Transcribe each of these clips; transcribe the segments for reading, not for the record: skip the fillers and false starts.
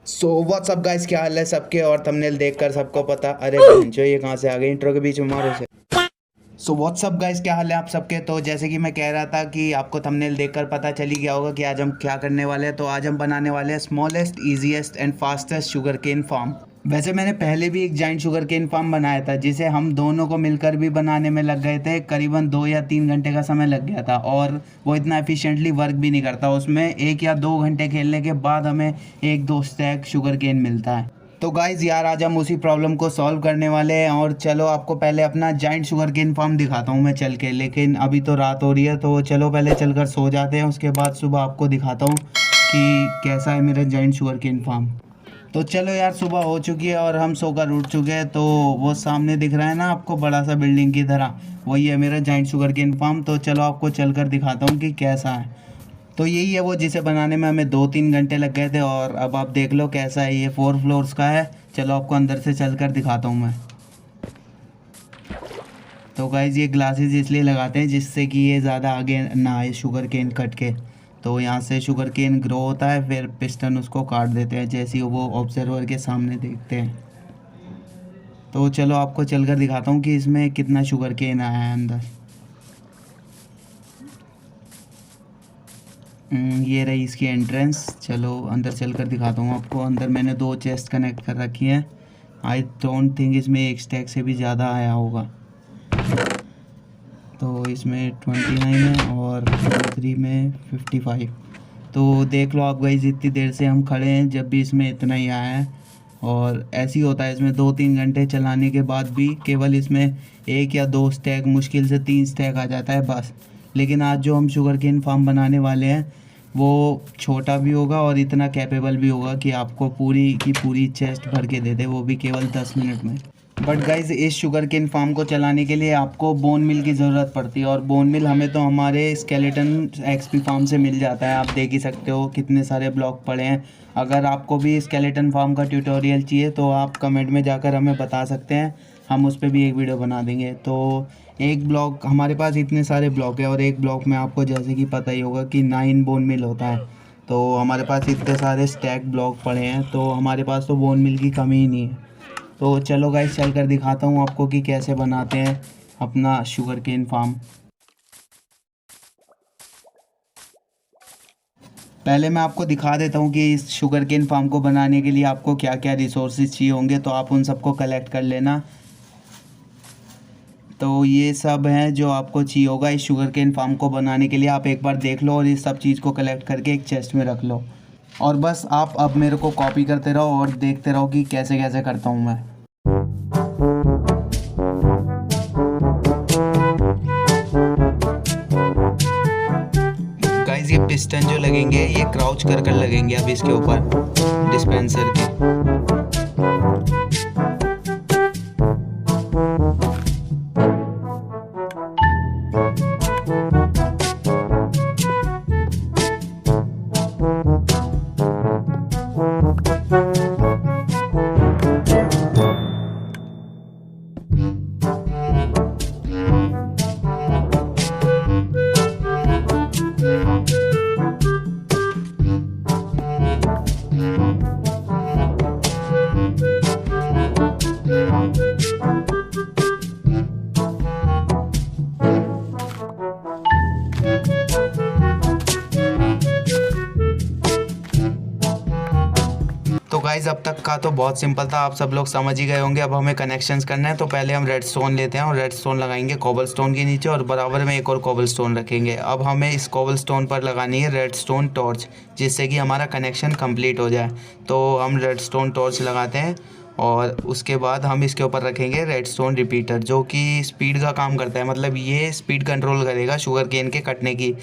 So what's up guys, क्या हाल है सबके। और थंबनेल देखकर सबको पता, अरे जो ये कहाँ से आ गई इंट्रो के बीच में, मारो से। सो व्हाट्सअप गाइस, क्या हाल है आप सबके। तो जैसे कि मैं कह रहा था कि आपको थंबनेल देखकर पता चल ही गया होगा कि आज हम क्या करने वाले हैं। तो आज हम बनाने वाले हैं smallest easiest and fastest sugar cane farm. वैसे मैंने पहले भी एक जाइंट शुगर केन फार्म बनाया था, जिसे हम दोनों को मिलकर भी बनाने में लग गए थे। करीबन 2 या 3 घंटे का समय लग गया था और वो इतना एफिशिएंटली वर्क भी नहीं करता। उसमें 1 या 2 घंटे खेलने के बाद हमें 1-2 स्टैक शुगर केन मिलता है। तो गाइज़ यार, आज हम उसी प्रॉब्लम को सॉल्व करने वाले हैं। और चलो आपको पहले अपना जाइंट शुगर केन फार्म दिखाता हूँ मैं चल के, लेकिन अभी तो रात हो रही है तो चलो पहले चलकर सो जाते हैं। उसके बाद सुबह आपको दिखाता हूँ कि कैसा है मेरा जाइंट शुगर केन फार्म। तो चलो यार, सुबह हो चुकी है और हम सोकर उठ चुके हैं। तो वो सामने दिख रहा है ना आपको, बड़ा सा बिल्डिंग की तरह, वही है मेरा जाइंट शुगर केन फार्म। तो चलो आपको चलकर दिखाता हूँ कि कैसा है। तो यही है वो, जिसे बनाने में हमें 2-3 घंटे लग गए थे। और अब आप देख लो कैसा है। ये 4 फ्लोर्स का है। चलो आपको अंदर से चलकर दिखाता हूँ मैं। तो गाइज़, ये ग्लासेस इसलिए लगाते हैं जिससे कि ये ज़्यादा आगे ना आए शुगर केन कट के। तो यहाँ से शुगर केन ग्रो होता है, फिर पिस्टन उसको काट देते हैं जैसे ही वो ऑब्जर्वर के सामने देखते हैं। तो चलो आपको चलकर दिखाता हूँ कि इसमें कितना शुगर केन आया है अंदर। ये रही इसकी एंट्रेंस। चलो अंदर चलकर दिखाता हूँ आपको। अंदर मैंने 2 चेस्ट कनेक्ट कर रखी हैं। आई डोंट थिंक इसमें एक स्टैक से भी ज़्यादा आया होगा। तो इसमें 29 है और 3 में 55। तो देख लो आप गाइस, इतनी देर से हम खड़े हैं जब भी इसमें इतना ही आया है। और ऐसे ही होता है इसमें 2-3 घंटे चलाने के बाद भी केवल इसमें 1 या 2 स्टैक, मुश्किल से 3 स्टैक आ जाता है बस। लेकिन आज जो हम शुगर केन फार्म बनाने वाले हैं वो छोटा भी होगा और इतना कैपेबल भी होगा कि आपको पूरी की पूरी चेस्ट भर के दे दे, वो भी केवल 10 मिनट में। बट गाइज़, इस शुगर केन फार्म को चलाने के लिए आपको बोन मिल की ज़रूरत पड़ती है। और बोन मिल हमें तो हमारे स्केलेटन एक्सपी फार्म से मिल जाता है। आप देख ही सकते हो कितने सारे ब्लॉक पड़े हैं। अगर आपको भी स्केलेटन फार्म का ट्यूटोरियल चाहिए तो आप कमेंट में जाकर हमें बता सकते हैं, हम उस पर भी एक वीडियो बना देंगे। तो एक ब्लॉक, हमारे पास इतने सारे ब्लॉक है और एक ब्लॉक में आपको जैसे कि पता ही होगा कि 9 बोन मिल होता है। तो हमारे पास इतने सारे स्टैक ब्लॉक पड़े हैं, तो हमारे पास तो बोन मिल की कमी ही नहीं है। तो चलो गाइस, चल कर दिखाता हूँ आपको कि कैसे बनाते हैं अपना शुगर केन फार्म। पहले मैं आपको दिखा देता हूँ कि इस शुगर केन फार्म को बनाने के लिए आपको क्या क्या रिसोर्सेज चाहिए होंगे, तो आप उन सबको कलेक्ट कर लेना। तो ये सब हैं जो आपको चाहिए होगा इस शुगर केन फार्म को बनाने के लिए। आप एक बार देख लो और इस सब चीज़ को कलेक्ट करके एक चेस्ट में रख लो। और बस आप अब मेरे को कॉपी करते रहो और देखते रहो कि कैसे कैसे करता हूँ मैं। गाइस, ये पिस्टन जो लगेंगे ये क्राउच कर कर लगेंगे अब इसके ऊपर डिस्पेंसर के। तो गाइज़, अब तक का तो बहुत सिंपल था, आप सब लोग समझ ही गए होंगे। अब हमें कनेक्शंस करना है। तो पहले हम रेड स्टोन लेते हैं और रेड स्टोन लगाएंगे कोबल स्टोन के नीचे और बराबर में एक और कोबल स्टोन रखेंगे। अब हमें इस कोबल स्टोन पर लगानी है रेड स्टोन टॉर्च, जिससे कि हमारा कनेक्शन कंप्लीट हो जाए। तो हम रेड स्टोन टॉर्च लगाते हैं और उसके बाद हम इसके ऊपर रखेंगे रेड स्टोन रिपीटर, जो कि स्पीड का काम करता है। मतलब ये स्पीड कंट्रोल करेगा शुगर केन के कटने की।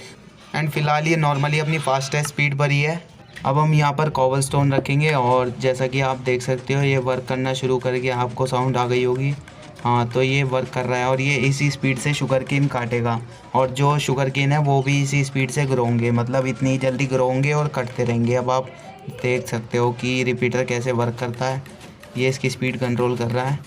एंड फिलहाल ये नॉर्मली अपनी फास्टेस्ट स्पीड पर ही है। अब हम यहाँ पर कोबल स्टोन रखेंगे और जैसा कि आप देख सकते हो ये वर्क करना शुरू करके आपको साउंड आ गई होगी। हाँ, तो ये वर्क कर रहा है और ये इसी स्पीड से शुगर केन काटेगा। और जो शुगर केन है वो भी इसी स्पीड से ग्रो होंगे, मतलब इतनी जल्दी ग्रो होंगे और कटते रहेंगे। अब आप देख सकते हो कि रिपीटर कैसे वर्क करता है। ये इसकी स्पीड कंट्रोल कर रहा है।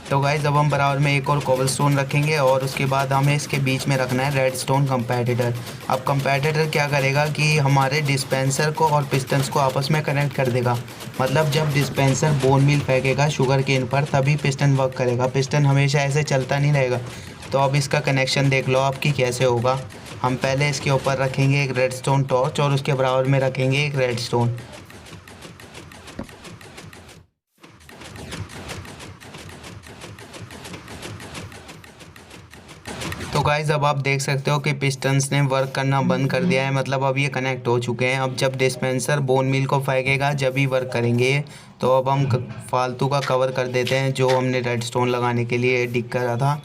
तो गाइस अब हम बराबर में एक और कोबलस्टोन रखेंगे और उसके बाद हमें इसके बीच में रखना है रेडस्टोन कंपैटिटर। अब कंपैटिटर क्या करेगा कि हमारे डिस्पेंसर को और पिस्टन्स को आपस में कनेक्ट कर देगा। मतलब जब डिस्पेंसर बोन मील फेंकेगा शुगर केन पर तभी पिस्टन वर्क करेगा, पिस्टन हमेशा ऐसे चलता नहीं रहेगा। तो अब इसका कनेक्शन देख लो आपकी कैसे होगा। हम पहले इसके ऊपर रखेंगे एक रेडस्टोन टॉर्च और उसके बराबर में रखेंगे एक रेडस्टोन। तो गाइज़ अब आप देख सकते हो कि पिस्टन्स ने वर्क करना बंद कर दिया है, मतलब अब ये कनेक्ट हो चुके हैं। अब जब डिस्पेंसर बोन मील को फेंकेगा जब ही वर्क करेंगे ये। तो अब हम फालतू का कवर कर देते हैं जो हमने रेडस्टोन लगाने के लिए डिग करा था।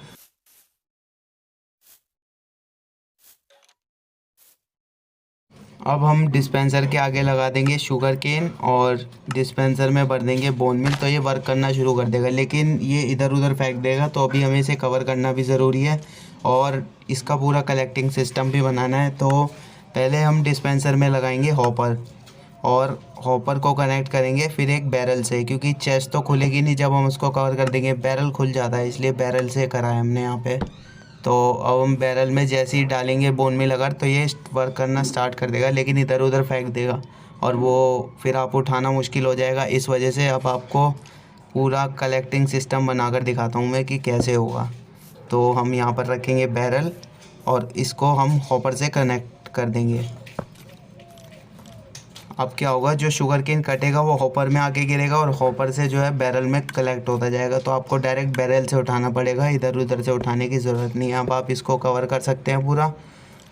अब हम डिस्पेंसर के आगे लगा देंगे शुगर केन और डिस्पेंसर में भर देंगे बोन मिल। तो ये वर्क करना शुरू कर देगा, लेकिन ये इधर उधर फेंक देगा। तो अभी हमें इसे कवर करना भी ज़रूरी है और इसका पूरा कलेक्टिंग सिस्टम भी बनाना है। तो पहले हम डिस्पेंसर में लगाएंगे हॉपर और हॉपर को कनेक्ट करेंगे फिर एक बैरल से, क्योंकि चेस्ट तो खुलेगी नहीं जब हम उसको कवर कर देंगे, बैरल खुल जाता है, इसलिए बैरल से करा है हमने यहाँ पे। तो अब हम बैरल में जैसे ही डालेंगे बोन मिल अगर तो ये वर्क करना स्टार्ट कर देगा, लेकिन इधर उधर फेंक देगा और वो फिर आप उठाना मुश्किल हो जाएगा। इस वजह से अब आपको पूरा कलेक्टिंग सिस्टम बनाकर दिखाता हूँ मैं कि कैसे होगा। तो हम यहाँ पर रखेंगे बैरल और इसको हम हॉपर से कनेक्ट कर देंगे। अब क्या होगा, जो शुगर केन कटेगा वो हॉपर में आके गिरेगा और हॉपर से जो है बैरल में कलेक्ट होता जाएगा। तो आपको डायरेक्ट बैरल से उठाना पड़ेगा, इधर उधर से उठाने की ज़रूरत नहीं है। अब आप इसको कवर कर सकते हैं पूरा।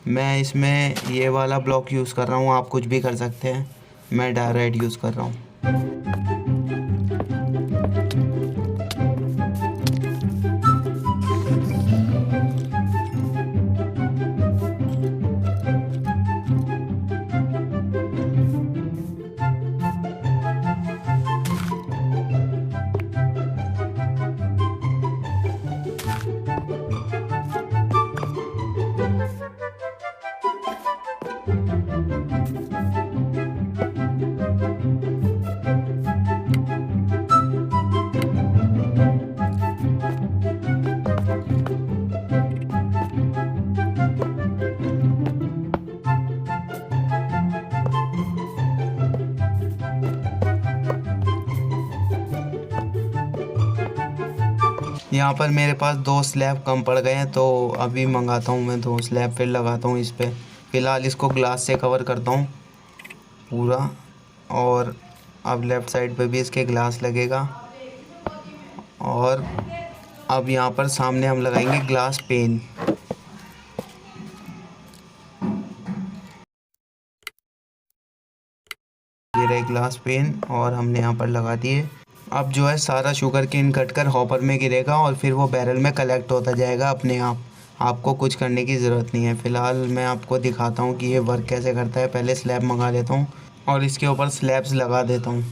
मैं इसमें ये वाला ब्लॉक यूज़ कर रहा हूँ, आप कुछ भी कर सकते हैं, मैं डायरेक्ट यूज़ कर रहा हूँ। यहाँ पर मेरे पास 2 स्लैब कम पड़ गए हैं, तो अभी मंगाता हूँ मैं 2 स्लैब फिर लगाता हूँ इस पर। फ़िलहाल इसको ग्लास से कवर करता हूँ पूरा और अब लेफ़्ट साइड पे भी इसके ग्लास लगेगा। और अब यहाँ पर सामने हम लगाएंगे ग्लास पेन। ये रहे ग्लास पेन और हमने यहाँ पर लगा दिए। अब जो है सारा शुगर केन कटकर हॉपर में गिरेगा और फिर वो बैरल में कलेक्ट होता जाएगा अपने आप, आपको कुछ करने की ज़रूरत नहीं है। फ़िलहाल मैं आपको दिखाता हूँ कि ये वर्क कैसे करता है। पहले स्लैब मंगा लेता हूँ और इसके ऊपर स्लैब्स लगा देता हूँ।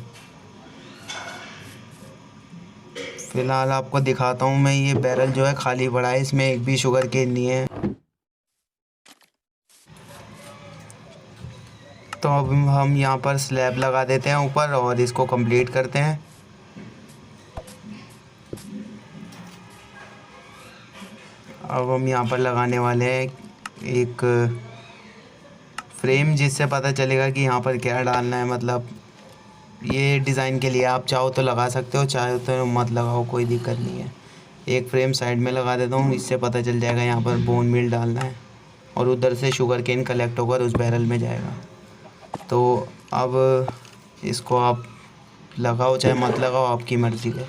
फ़िलहाल आपको दिखाता हूँ मैं, ये बैरल जो है खाली पड़ा है, इसमें एक भी शुगर केन नहीं है। तो अब हम यहाँ पर स्लैब लगा देते हैं ऊपर और इसको कंप्लीट करते हैं। अब हम यहाँ पर लगाने वाले हैं एक फ्रेम, जिससे पता चलेगा कि यहाँ पर क्या डालना है। मतलब ये डिज़ाइन के लिए आप चाहो तो लगा सकते हो, चाहे तो मत लगाओ, कोई दिक्कत नहीं है। एक फ्रेम साइड में लगा देता हूँ, इससे पता चल जाएगा यहाँ पर बोन मील डालना है और उधर से शुगर केन कलेक्ट होकर उस बैरल में जाएगा। तो अब इसको आप लगाओ चाहे मत लगाओ, आपकी मर्ज़ी है।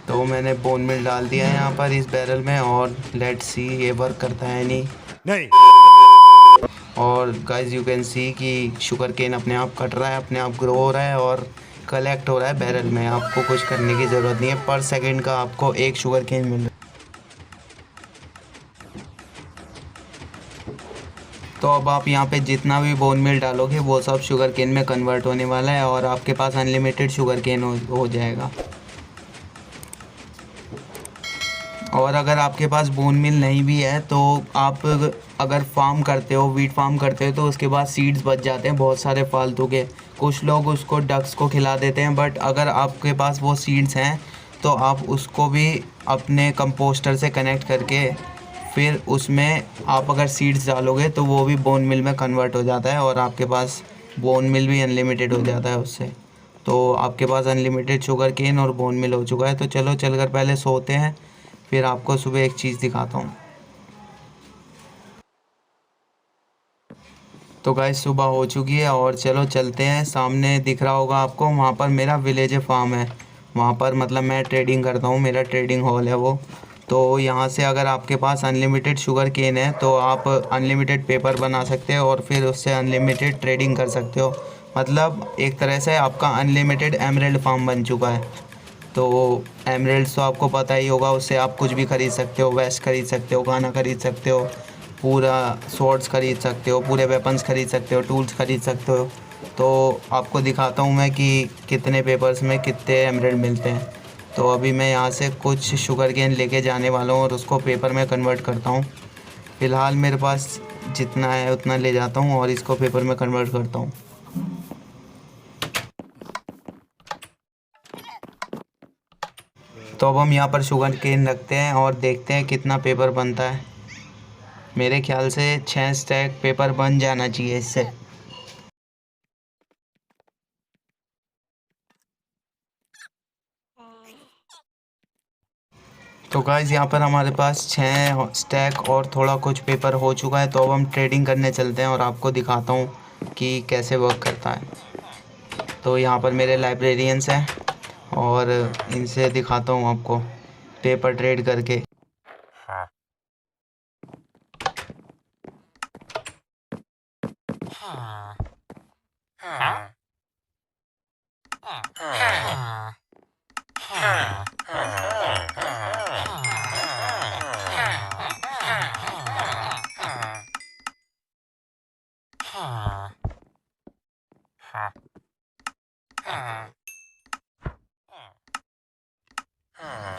तो मैंने बोन मिल डाल दिया है यहाँ पर इस बैरल में और लेट्स सी ये वर्क करता है नहीं। और गाइस यू कैन सी कि शुगर केन अपने आप कट रहा है, अपने आप ग्रो हो रहा है और कलेक्ट हो रहा है बैरल में। आपको कुछ करने की ज़रूरत नहीं है, पर सेकंड का आपको 1 शुगर केन मिल रहा है। तो अब आप यहाँ पे जितना भी बोन मिल डालोगे वो सब शुगर केन में कन्वर्ट होने वाला है और आपके पास अनलिमिटेड शुगर केन हो जाएगा। और अगर आपके पास बोन मिल नहीं भी है तो आप अगर फार्म करते हो, वीट फार्म करते हो, तो उसके बाद सीड्स बच जाते हैं बहुत सारे फालतू के। कुछ लोग उसको डक्स को खिला देते हैं, बट अगर आपके पास वो सीड्स हैं तो आप उसको भी अपने कंपोस्टर से कनेक्ट करके फिर उसमें आप अगर सीड्स डालोगे तो वो भी बोन मिल में कन्वर्ट हो जाता है और आपके पास बोन मिल भी अनलिमिटेड हो जाता है उससे। तो आपके पास अनलिमिटेड शुगर केन और बोन मिल हो चुका है। तो चलो चलकर पहले सोते हैं, फिर आपको सुबह एक चीज़ दिखाता हूँ। तो गाइस सुबह हो चुकी है और चलो चलते हैं। सामने दिख रहा होगा आपको, वहाँ पर मेरा विलेज फार्म है। वहाँ पर मतलब मैं ट्रेडिंग करता हूँ, मेरा ट्रेडिंग हॉल है वो। तो यहाँ से अगर आपके पास अनलिमिटेड शुगर केन है तो आप अनलिमिटेड पेपर बना सकते हो और फिर उससे अनलिमिटेड ट्रेडिंग कर सकते हो। मतलब एक तरह से आपका अनलिमिटेड एमरल्ड फार्म बन चुका है। तो एमरल्ड्स तो आपको पता ही होगा, उससे आप कुछ भी ख़रीद सकते हो, वेस्ट ख़रीद सकते हो, खाना ख़रीद सकते हो, पूरा स्वॉर्ड्स ख़रीद सकते हो, पूरे वेपन्स ख़रीद सकते हो, टूल्स ख़रीद सकते हो। तो आपको दिखाता हूँ मैं कि कितने पेपर्स में कितने एमरल्ड मिलते हैं। तो अभी मैं यहाँ से कुछ शुगर केन लेके जाने वाला हूँ और उसको पेपर में कन्वर्ट करता हूँ। फ़िलहाल मेरे पास जितना है उतना ले जाता हूँ और इसको पेपर में कन्वर्ट करता हूँ। तो अब हम यहाँ पर शुगर केन रखते हैं और देखते हैं कितना पेपर बनता है। मेरे ख्याल से 6 स्टैक पेपर बन जाना चाहिए इससे। तो गाइस यहाँ पर हमारे पास 6 स्टैक और थोड़ा कुछ पेपर हो चुका है। तो अब हम ट्रेडिंग करने चलते हैं और आपको दिखाता हूँ कि कैसे वर्क करता है। तो यहाँ पर मेरे लाइब्रेरियंस हैं और इनसे दिखाता हूँ आपको पेपर ट्रेड करके।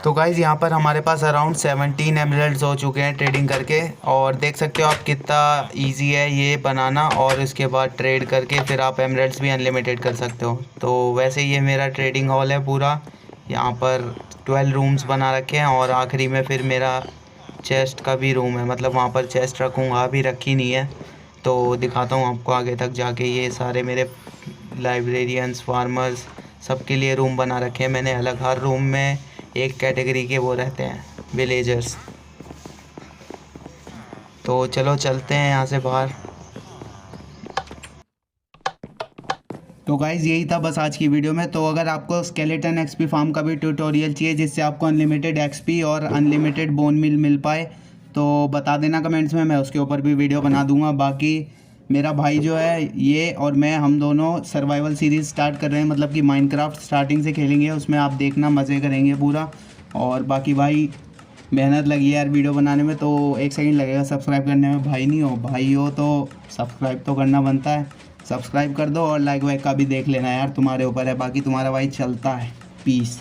तो गाइज़ यहाँ पर हमारे पास अराउंड 17 एमरल्ड्स हो चुके हैं ट्रेडिंग करके। और देख सकते हो आप कितना इजी है ये बनाना, और इसके बाद ट्रेड करके फिर आप एमरल्ड्स भी अनलिमिटेड कर सकते हो। तो वैसे ये मेरा ट्रेडिंग हॉल है पूरा। यहाँ पर 12 रूम्स बना रखे हैं और आखिरी में फिर मेरा चेस्ट का भी रूम है, मतलब वहाँ पर चेस्ट रखूँगा, अभी रखी नहीं है। तो दिखाता हूँ आपको आगे तक जाके। ये सारे मेरे लाइब्रेरियंस, फार्मर्स, सबके लिए रूम बना रखे हैं मैंने अलग। हर रूम में एक कैटेगरी के वो रहते हैं, विलेजर्स। तो चलो चलते हैं यहाँ से बाहर। तो गाइज़ यही था बस आज की वीडियो में। तो अगर आपको स्केलेटन एक्सपी फार्म का भी ट्यूटोरियल चाहिए जिससे आपको अनलिमिटेड एक्सपी और अनलिमिटेड बोन मिल पाए तो बता देना कमेंट्स में, मैं उसके ऊपर भी वीडियो बना दूंगा। बाकी मेरा भाई जो है ये और मैं, हम दोनों सर्वाइवल सीरीज़ स्टार्ट कर रहे हैं, मतलब कि माइनक्राफ्ट स्टार्टिंग से खेलेंगे, उसमें आप देखना, मज़े करेंगे पूरा। और बाकी भाई मेहनत लगी है यार वीडियो बनाने में, तो 1 सेकंड लगेगा सब्सक्राइब करने में। भाई नहीं हो, भाई हो तो सब्सक्राइब तो करना बनता है। सब्सक्राइब कर दो और लाइक वाइक का भी देख लेना यार, तुम्हारे ऊपर है। बाकी तुम्हारा भाई चलता है। पीस।